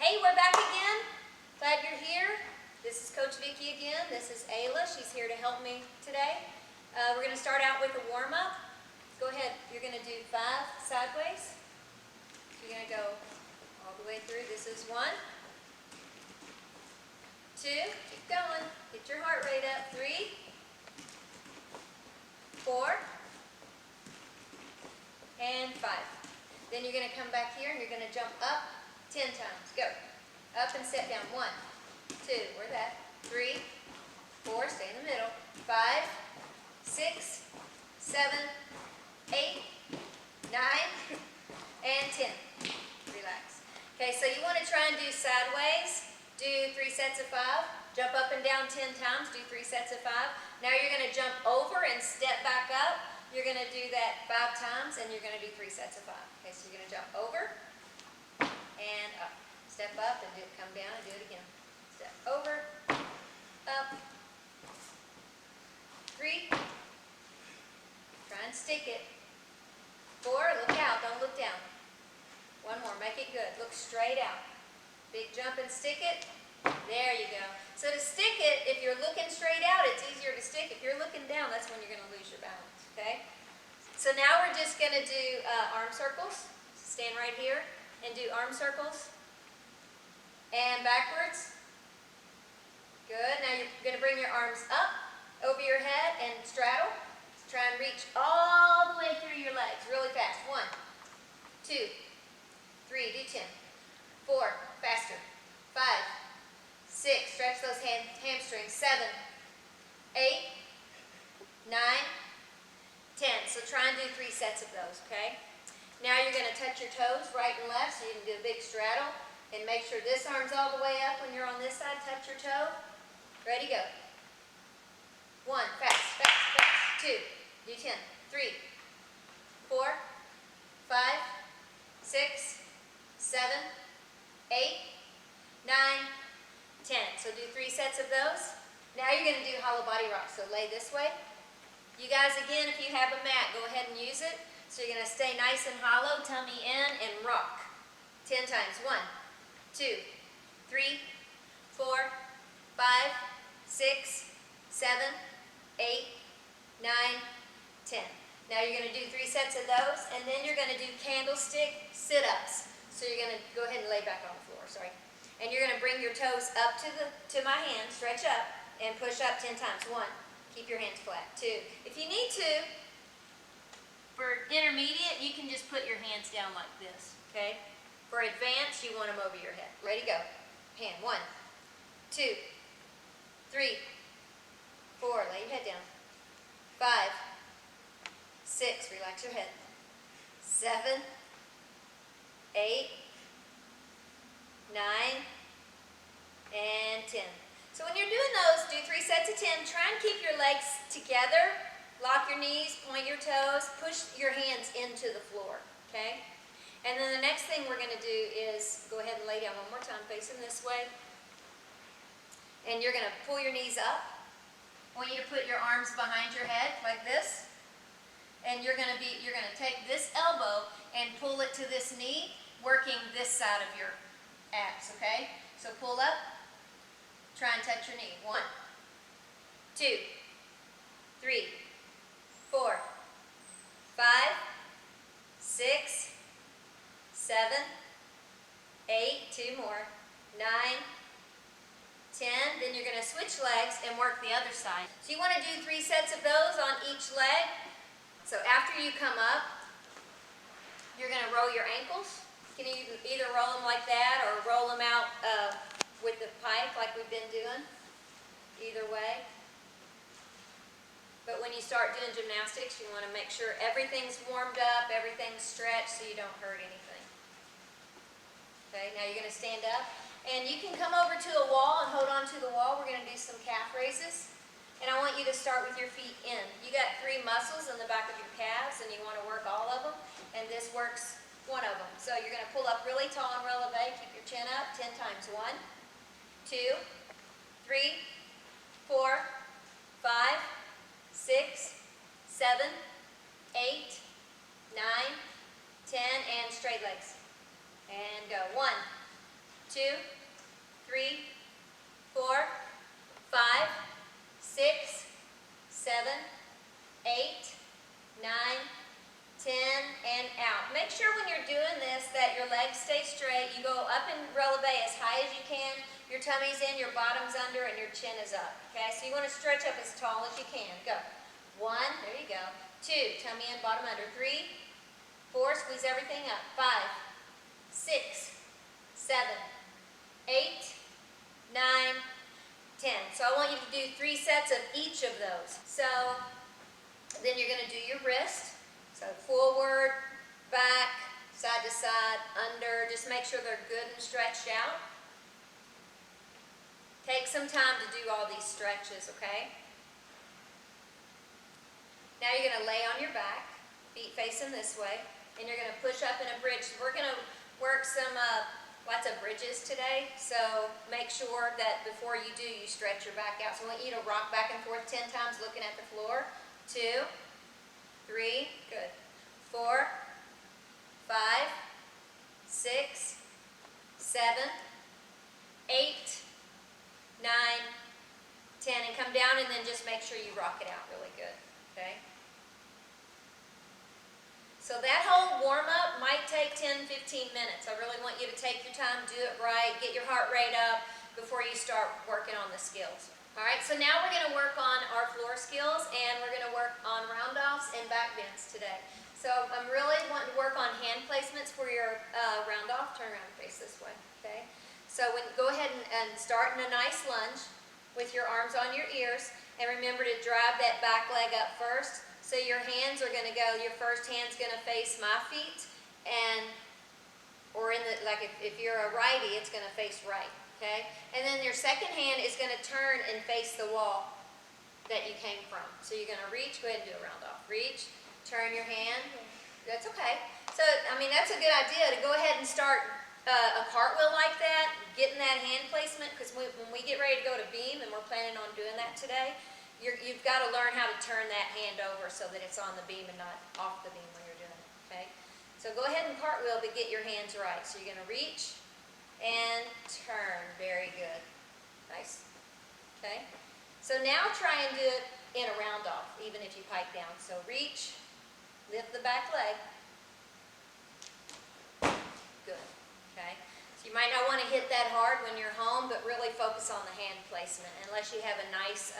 Hey, we're back again. Glad you're here. This is Coach Vicki again. This is Ayla. She's here to help me today. We're going to start out with a warm-up. Go ahead. You're going to do 5 sideways. You're going to go all the way through. This is 1, 2, keep going. Get your heart rate up. 3, 4, and 5. Then you're going to come back here and you're going to jump up 10 times. Go. Up and set down. 1, 2, where's that? 3, 4, stay in the middle. 5, 6, 7, 8, 9, and 10. Relax. Okay, so you want to try and do sideways. Do 3 sets of 5. Jump up and down 10 times. Do 3 sets of 5. Now you're going to jump over and step back up. You're going to do that 5 times, and you're going to do 3 sets of 5. Okay, so you're going to jump over and up. Step up and come down and do it again. Step over, up, 3. Try and stick it. 4, look out, don't look down. 1 more, make it good. Look straight out. Big jump and stick it. There you go. So to stick it, if you're looking straight out, it's easier to stick. If you're looking down, that's when you're going to lose your balance. Okay? So now we're just going to do arm circles. Stand right here and do arm circles. And backwards. Good. Now you're going to bring your arms up over your head and straddle. Try and reach all the way through your legs really fast. 1, 2, 3, do 10. 4, faster. 5, 6, stretch those hamstrings. 7, 8, 9, 10. So try and do 3 sets of those, okay? Now you're going to touch your toes right and left so you can do a big straddle. And make sure this arm's all the way up when you're on this side. Touch your toe. Ready, go. 1, fast, fast, fast. 2, do 10. 3, 4, 5, 6, 7, 8, 9, 10. So do 3 sets of those. Now you're going to do hollow body rock. So lay this way. You guys, again, if you have a mat, go ahead and use it. So you're going to stay nice and hollow, tummy in, and rock. 10 times. 1, 2, 3, 4, 5, 6, 7, 8, 9, 10. Now you're going to do 3 sets of those, and then you're going to do candlestick sit-ups. So you're going to go ahead and lay back on the floor, sorry. And you're going to bring your toes up to my hand, stretch up, and push up 10 times. 1, keep your hands flat. 2, if you need to, for intermediate, you can just put your hands down like this, okay? For advanced, you want them over your head. Ready, go. Hand. 1, 2, 3, 4. Lay your head down. 5, 6. Relax your head. 7, 8, 9, and 10. So when you're doing those, do 3 sets of 10. Try and keep your legs together. Lock your knees, point your toes, push your hands into the floor, okay? And then the next thing we're going to do is go ahead and lay down one more time, facing this way. And you're going to pull your knees up. I want you to put your arms behind your head like this. And you're going to take this elbow and pull it to this knee, working this side of your abs, okay? So pull up. Try and touch your knee. 1, 2, 3, 4, 5, 6, 7, 8, 2 more, 9, 10. Then you're going to switch legs and work the other side. So you want to do 3 sets of those on each leg. So after you come up, you're going to roll your ankles. You can either roll them like that or roll them out with the pike like we've been doing. Either way. But when you start doing gymnastics, you want to make sure everything's warmed up, everything's stretched so you don't hurt anything. Okay, now you're going to stand up. And you can come over to a wall and hold on to the wall. We're going to do some calf raises. And I want you to start with your feet in. You got 3 muscles in the back of your calves and you want to work all of them. And this works one of them. So you're going to pull up really tall and releve. Keep your chin up 10 times. 1, 2, 3, 4, 5, 6, 7, 8, 9, 10, and straight legs. And go. 1, 2, 3, 4, 5, 6, 7, 8, 9, 10, and out. Make sure when you're doing this that your legs stay straight. You go up and releve as high as you can. Your tummy's in, your bottom's under, and your chin is up. Okay, so you want to stretch up as tall as you can. Go. 1, there you go. 2, tummy in, bottom under. 3, 4, squeeze everything up. 5, 6, 7, 8, 9, 10. So I want you to do 3 sets of each of those. So then you're going to do your wrist. So forward, back, side to side, under. Just make sure they're good and stretched out. Take some time to do all these stretches, okay? Now you're going to lay on your back, feet facing this way, and you're going to push up in a bridge. We're going to work some lots of bridges today, so make sure that before you do, you stretch your back out. So I want you to rock back and forth 10 times looking at the floor. 2, 3, good. 4, 5, 6, 7, 8, 9, 10, and come down and then just make sure you rock it out really good, okay? So that whole warm-up might take 10, 15 minutes. I really want you to take your time, do it right, get your heart rate up before you start working on the skills. All right, so now we're going to work on our floor skills, and we're going to work on round-offs and back bends today. So I'm really wanting to work on hand placements for your round-off. Turn around and face this way, okay? So go ahead and start in a nice lunge with your arms on your ears, and remember to drive that back leg up first. So your hands are going to go, your first hand's going to face my feet, or in the, like if you're a righty, it's going to face right. Okay? And then your second hand is going to turn and face the wall that you came from. So you're going to reach, go ahead and do a round off. Reach, turn your hand. That's okay. So, I mean, that's a good idea to go ahead and start a cartwheel like that, getting that hand placement, because when we get ready to go to beam, and we're planning on doing that today, you've got to learn how to turn that hand over so that it's on the beam and not off the beam when you're doing it. Okay? So go ahead and cartwheel, but get your hands right. So you're going to reach and turn. Very good. Nice. Okay? So now try and do it in a round off, even if you pike down. So reach, lift the back leg. Good. Okay? So you might not want to hit that hard when you're home, but really focus on the hand placement, unless you have a nice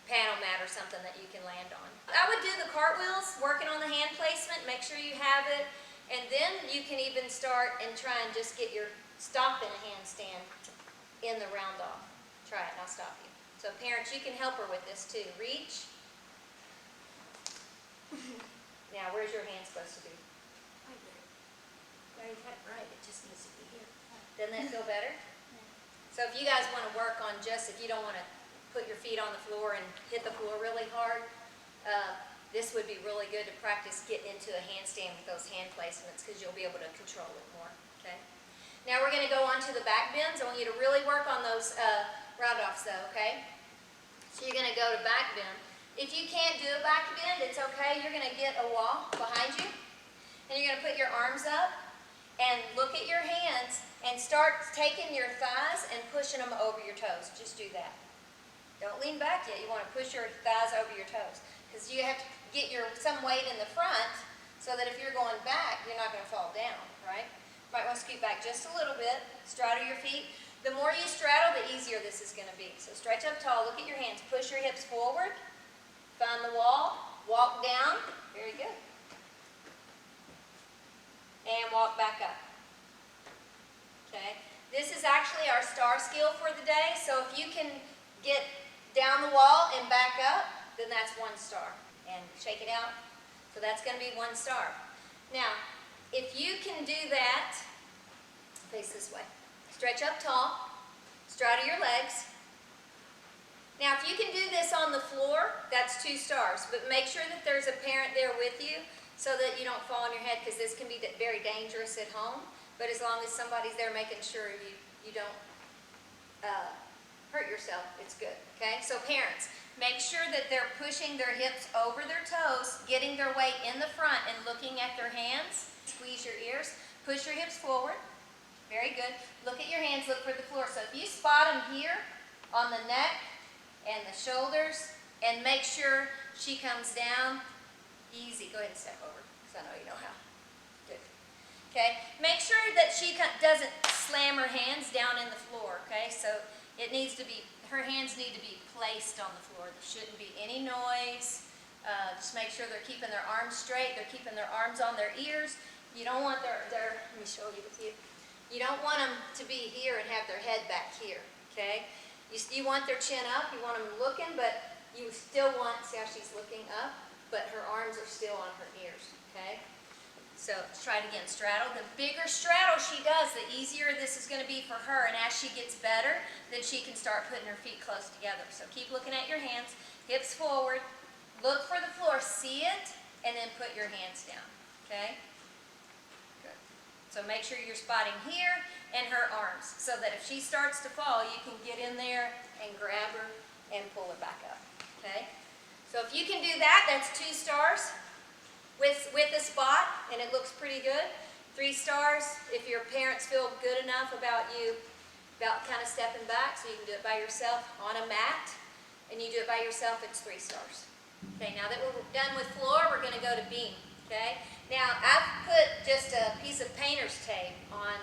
panel mat or something that you can land on. I would do the cartwheels, working on the hand placement, make sure you have it, and then you can even start and try and just get your stop in a handstand in the round off. Try it and I'll stop you. So parents, you can help her with this too. Reach. Now, where's your hand supposed to be? Right there. Right, right. It just needs to be here. Doesn't that feel better? So if you guys want to work on just, if you don't want to put your feet on the floor and hit the floor really hard, this would be really good to practice getting into a handstand with those hand placements, because you'll be able to control it more. Okay. Now we're going to go on to the back bends. I want you to really work on those round-offs though, okay? So you're going to go to back bend. If you can't do a back bend, it's okay. You're going to get a wall behind you, and you're going to put your arms up and look at your hands and start taking your thighs and pushing them over your toes. Just do that. Don't lean back yet. You want to push your thighs over your toes, because you have to get some weight in the front so that if you're going back, you're not going to fall down, right? You might want to scoot back just a little bit, straddle your feet. The more you straddle, the easier this is going to be. So stretch up tall, look at your hands, push your hips forward, find the wall, walk down, very good. And walk back up. Okay? This is actually our star skill for the day, so if you can get down the wall and back up, then that's 1 star. And shake it out. So that's going to be 1 star. Now, if you can do that, face this way. Stretch up tall, straddle your legs. Now, if you can do this on the floor, that's 2 stars. But make sure that there's a parent there with you so that you don't fall on your head, because this can be very dangerous at home. But as long as somebody's there making sure you don't hurt yourself, it's good. Okay? So parents, make sure that they're pushing their hips over their toes, getting their weight in the front and looking at their hands. Squeeze your ears. Push your hips forward. Very good. Look at your hands, look for the floor. So if you spot them here on the neck and the shoulders, and make sure she comes down easy. Go ahead and step over, because I know you know how. Good. Okay, make sure that she doesn't slam her hands down in the floor, okay? So it needs to be, her hands need to be placed on the floor. There shouldn't be any noise. Just make sure they're keeping their arms straight, they're keeping their arms on their ears. You don't want their let me show you with you. You don't want them to be here and have their head back here, okay? You want their chin up, you want them looking, but you still want, see how she's looking up, but her arms are still on her ears, okay? So let's try it again, straddle. The bigger straddle she does, the easier this is going to be for her, and as she gets better, then she can start putting her feet close together. So keep looking at your hands, hips forward, look for the floor, see it, and then put your hands down, okay? Good. So make sure you're spotting here and her arms, so that if she starts to fall, you can get in there and grab her and pull her back up, okay? So if you can do that, that's 2 stars with a spot, and it looks pretty good. 3 stars if your parents feel good enough about you, about kind of stepping back, so you can do it by yourself on a mat, and you do it by yourself, it's 3 stars. Okay, now that we're done with floor, we're going to go to beam, okay? Now, I've put just a piece of painter's tape on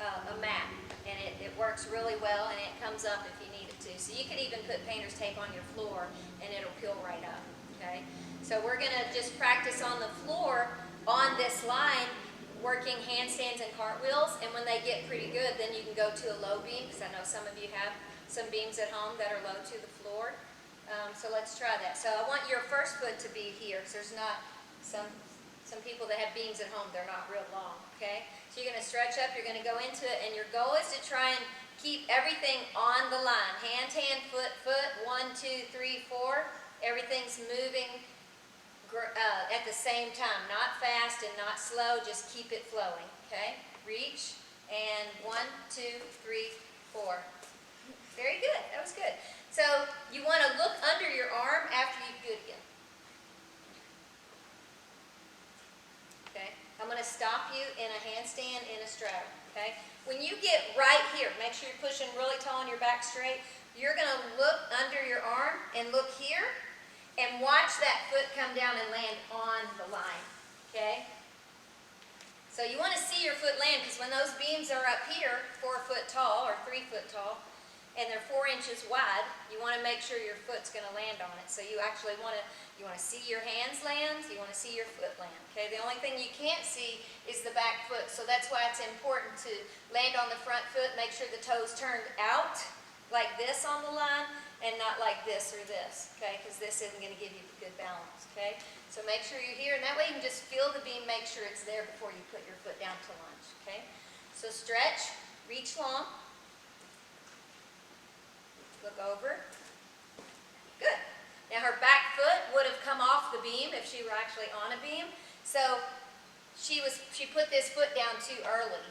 a mat, and it works really well, and it comes up if you need it to. So you could even put painter's tape on your floor, and it'll peel right up, okay? So we're going to just practice on the floor on this line, working handstands and cartwheels, and when they get pretty good, then you can go to a low beam, because I know some of you have some beams at home that are low to the floor. So let's try that. So I want your first foot to be here, because there's not some people that have beams at home, they're not real long, okay? So you're going to stretch up, you're going to go into it, and your goal is to try and keep everything on the line. Hand, foot, foot, 1, 2, 3, 4. Everything's moving at the same time, not fast and not slow, just keep it flowing, okay? Reach, and 1, 2, 3, 4. Very good, that was good. So you want to look under your arm after you do it again. Okay, I'm going to stop you in a handstand, in a straddle, okay? When you get right here, make sure you're pushing really tall and your back straight. You're going to look under your arm and look here and watch that foot come down and land on the line, okay? So you want to see your foot land, because when those beams are up here, 4 foot tall or 3 foot tall, and they're 4 inches wide, you want to make sure your foot's going to land on it. So you actually want to see your hands land, you want to see your foot land. Okay, the only thing you can't see is the back foot, so that's why it's important to land on the front foot, make sure the toes turned out like this on the line, and not like this or this, okay, because this isn't going to give you good balance, okay? So make sure you're here, and that way you can just feel the beam, make sure it's there before you put your foot down to lunge, okay? So stretch, reach long. Look over. Good. Now her back foot would have come off the beam if she were actually on a beam. So she put this foot down too early.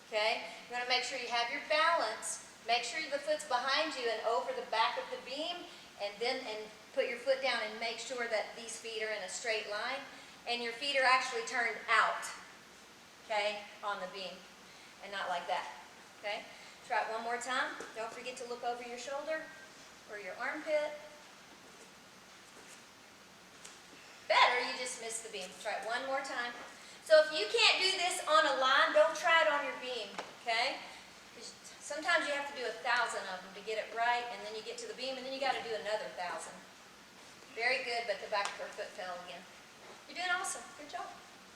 Okay? You want to make sure you have your balance. Make sure the foot's behind you and over the back of the beam, and put your foot down and make sure that these feet are in a straight line and your feet are actually turned out, okay, on the beam, and not like that. Okay? Try it one more time. Don't forget to look over your shoulder or your armpit. Better, you just missed the beam. Try it one more time. So if you can't do this on a line, don't try it on your beam, okay? Sometimes you have to do 1,000 of them to get it right, and then you get to the beam, and then you got to do another 1,000. Very good, but the back of her foot fell again. You're doing awesome. Good job.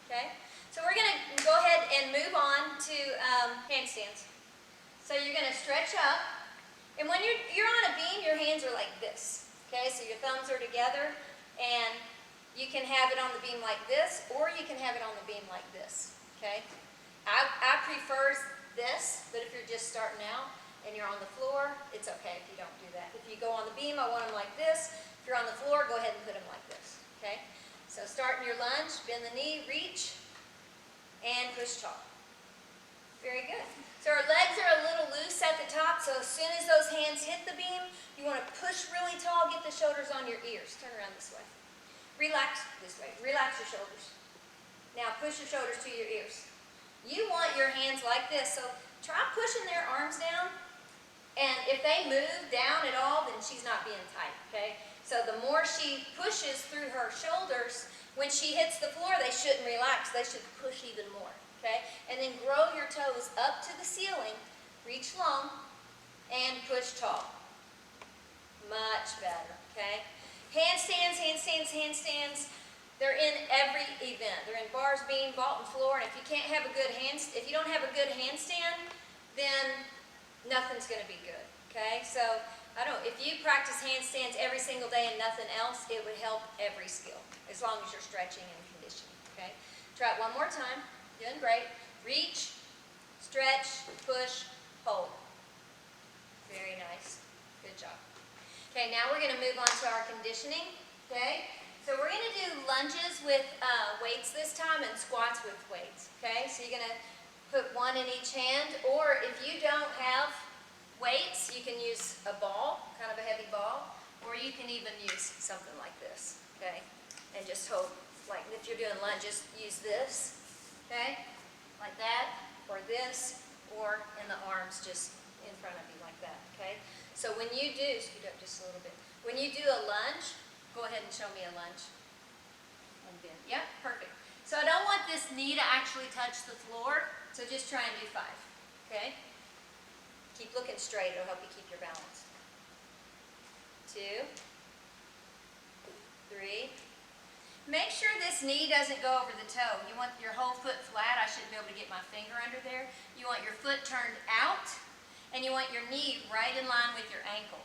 Okay? So we're going to go ahead and move on to handstands. So you're going to stretch up, and when you're on a beam, your hands are like this. Okay? So your thumbs are together, and you can have it on the beam like this, or you can have it on the beam like this. Okay? I prefer this, but if you're just starting out and you're on the floor, it's okay if you don't do that. If you go on the beam, I want them like this. If you're on the floor, go ahead and put them like this. Okay? So start in your lunge, bend the knee, reach, and push tall. Very good. So our legs are a little loose at the top, so as soon as those hands hit the beam, you want to push really tall, get the shoulders on your ears. Turn around this way. Relax this way. Relax your shoulders. Now push your shoulders to your ears. You want your hands like this. So try pushing their arms down. And if they move down at all, then she's not being tight, okay? So the more she pushes through her shoulders, when she hits the floor, they shouldn't relax. They should push even more, okay? And then grow your toes up to the ceiling, reach long, and push tall. Much better, okay? Handstands, handstands, handstands. They're in every event. They're in bars, beam, vault, and floor. And if you can't have a good if you don't have a good handstand, then nothing's going to be good, okay? So, I don't know, if you practice handstands every single day and nothing else, it would help every skill, as long as you're stretching and conditioning, okay? Try it one more time. Doing great. Reach, stretch, push, hold. Very nice. Good job. Okay, now we're going to move on to our conditioning, okay? So we're going to do lunges with weights this time and squats with weights, okay? So you're going to put one in each hand, or if you don't have weights, you can use a ball, kind of a heavy ball, or you can even use something like this, okay? And just hold, like if you're doing lunges, use this, okay? Like that, or this, or in the arms just in front of you like that, okay? So when you do, scoot up just a little bit. When you do a lunge, go ahead and show me a lunge. And bend. Yeah, perfect. So I don't want this knee to actually touch the floor, so just try and do 5, okay? Keep looking straight, it'll help you keep your balance. 2, 3. Make sure this knee doesn't go over the toe. You want your whole foot flat. I should be able to get my finger under there. You want your foot turned out, and you want your knee right in line with your ankle.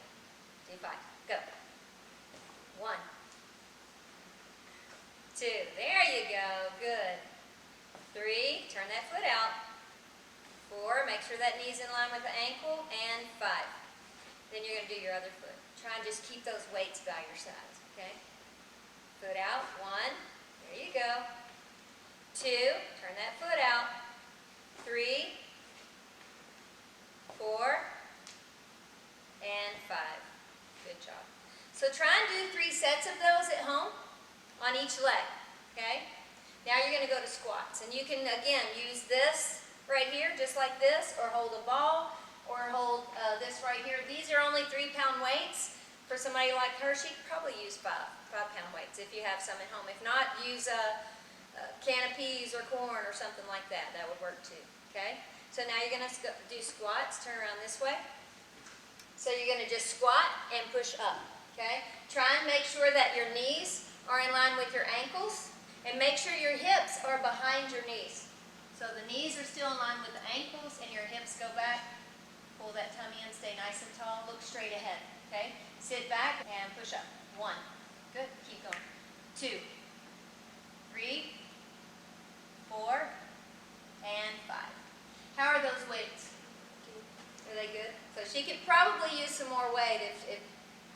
Do 5. Go. 1, 2. There you go. Good. 3. Turn that foot out. 4. Make sure that knee's in line with the ankle. And 5. Then you're going to do your other foot. Try and just keep those weights by your sides. Okay? Foot out. 1. There you go. 2. Turn that foot out. 3. 4. And 5. Good job. So try and do 3 sets of those at home on each leg, okay? Now you're going to go to squats. And you can, again, use this right here, just like this, or hold a ball, or hold this right here. These are only 3-pound weights. For somebody like her, she could probably use 5-pound weights if you have some at home. If not, use a can of peas or corn or something like that. That would work too, okay? So now you're going to do squats. Turn around this way. So you're going to just squat and push up. Okay? Try and make sure that your knees are in line with your ankles, and make sure your hips are behind your knees. So the knees are still in line with the ankles, and your hips go back. Pull that tummy in, stay nice and tall, look straight ahead. Okay? Sit back and push up. 1. Good. Keep going. 2, 3, 4, and 5. How are those weights? Are they good? So she could probably use some more weight if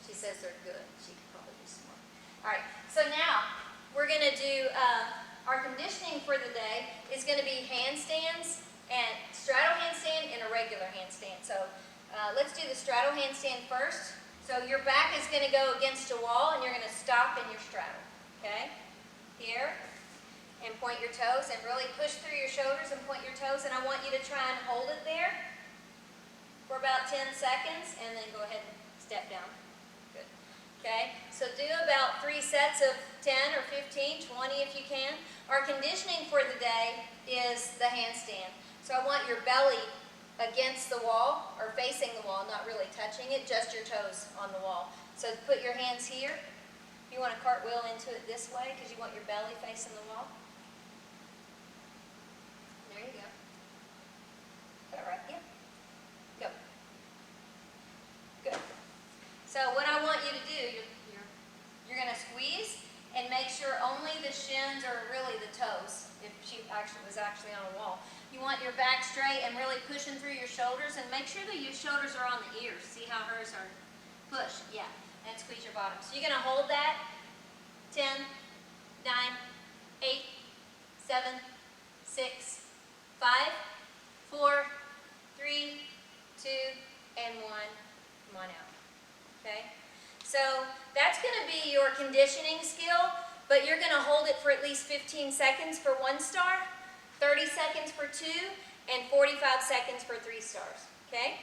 she says they're good. She could probably use some more. All right, so now we're going to do our conditioning for the day is going to be handstands and straddle handstand and a regular handstand. So let's do the straddle handstand first. So your back is going to go against a wall and you're going to stop in your straddle. Okay? Here. And point your toes and really push through your shoulders and point your toes. And I want you to try and hold it there for about 10 seconds and then go ahead and step down. Good. Okay, so do about 3 sets of 10 or 15, 20 if you can. Our conditioning for the day is the handstand. So I want your belly against the wall or facing the wall, not really touching it, just your toes on the wall. So put your hands here. You want to cartwheel into it this way because you want your belly facing the wall. There you go. Got it right? Yeah. Go. Good. So what I want you to do, you're going to squeeze and make sure only the shins or really the toes, if she was actually on a wall. You want your back straight and really pushing through your shoulders and make sure that your shoulders are on the ears. See how hers are pushed? Yeah. And squeeze your bottom. So you're going to hold that. 10, 9, 8, 7, 6, 5, 4, 3, 2, and 1. Come on out. Okay? So that's going to be your conditioning skill, but you're going to hold it for at least 15 seconds for 1 star, 30 seconds for 2, and 45 seconds for 3 stars, okay?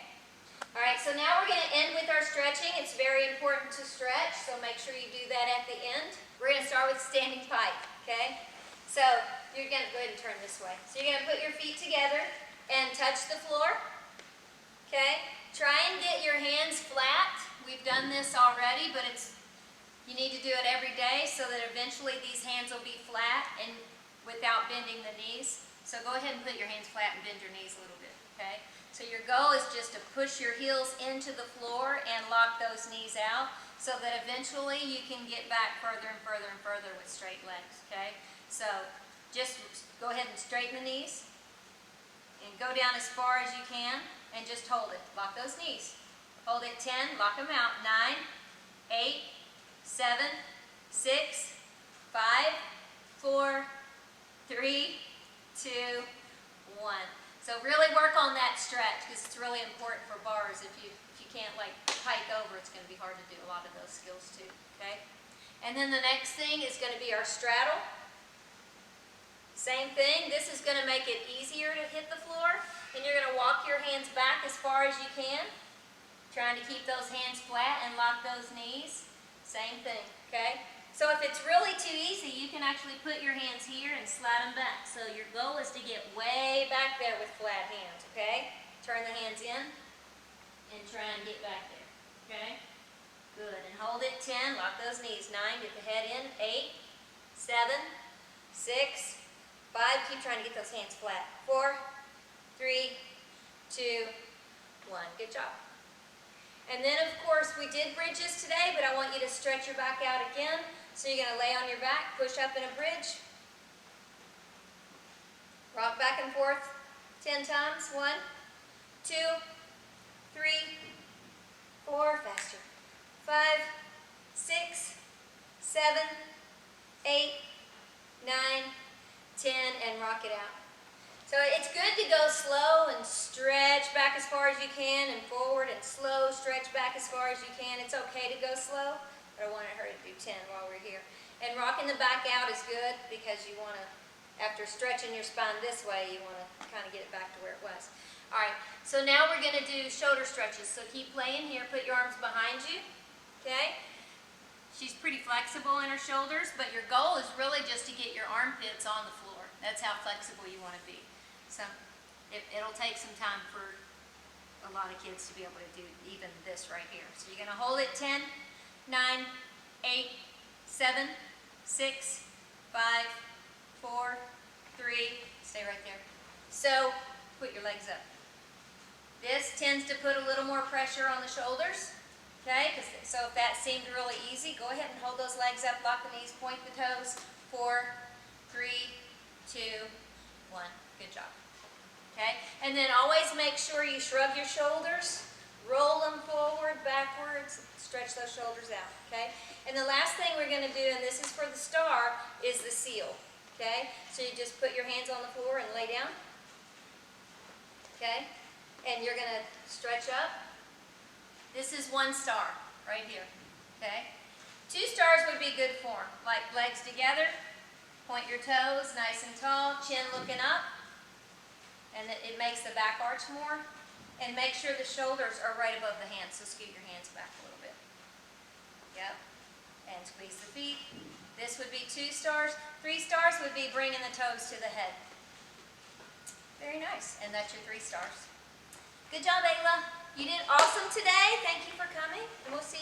All right, so now we're going to end with our stretching. It's very important to stretch, so make sure you do that at the end. We're going to start with standing pike, okay? So you're going to go ahead and turn this way. So you're going to put your feet together and touch the floor, okay? Try and get your hands flat. We've done this already, but you need to do it every day so that eventually these hands will be flat and without bending the knees. So go ahead and put your hands flat and bend your knees a little bit, okay? So your goal is just to push your heels into the floor and lock those knees out so that eventually you can get back further and further and further with straight legs, okay? So just go ahead and straighten the knees and go down as far as you can and just hold it. Lock those knees. Hold it 10, lock them out. 9, 8, 7, 6, 5, 4, 3, 2, 1. So really work on that stretch because it's really important for bars. If you can't like pike over, it's going to be hard to do a lot of those skills too, okay? And then the next thing is going to be our straddle. Same thing. This is going to make it easier to hit the floor. And you're going to walk your hands back as far as you can, trying to keep those hands flat and lock those knees. Same thing, okay? So if it's really too easy, you can actually put your hands here and slide them back. So your goal is to get way back there with flat hands, okay? Turn the hands in and try and get back there, okay? Good, and hold it 10, lock those knees. 9, get the head in. 8, 7, 6, 5, keep trying to get those hands flat. 4, 3, 2, 1, good job. And then of course we did bridges today, but I want you to stretch your back out again. So you're going to lay on your back, push up in a bridge, rock back and forth 10 times. 1, 2, 3, 4, faster. 5, 6, 7, 8, 9, 10, and rock it out. So it's good to go slow and stretch back as far as you can and forward and slow, stretch back as far as you can. It's okay to go slow, but I wanted her to do 10 while we're here. And rocking the back out is good because you want to, after stretching your spine this way, you want to kind of get it back to where it was. All right, so now we're going to do shoulder stretches. So keep playing here. Put your arms behind you, okay? She's pretty flexible in her shoulders, but your goal is really just to get your armpits on the floor. That's how flexible you want to be. So it'll take some time for a lot of kids to be able to do even this right here. So you're going to hold it 10, 9, 8, 7, 6, 5, 4, 3, stay right there. So put your legs up. This tends to put a little more pressure on the shoulders, okay? So if that seemed really easy, go ahead and hold those legs up, lock the knees, point the toes. 4, 3, 2, 1. Good job. Okay? And then always make sure you shrug your shoulders, roll them forward, backwards, stretch those shoulders out. Okay? And the last thing we're going to do, and this is for the star, is the seal. Okay? So you just put your hands on the floor and lay down. Okay? And you're going to stretch up. This is 1 star right here. Okay? 2 stars would be good form, like legs together, point your toes nice and tall, chin looking up. And it makes the back arch more. And make sure the shoulders are right above the hands, so scoot your hands back a little bit. Yep. And squeeze the feet. This would be 2 stars. 3 stars would be bringing the toes to the head. Very nice. And that's your 3 stars. Good job, Ayla. You did awesome today. Thank you for coming. And we'll see you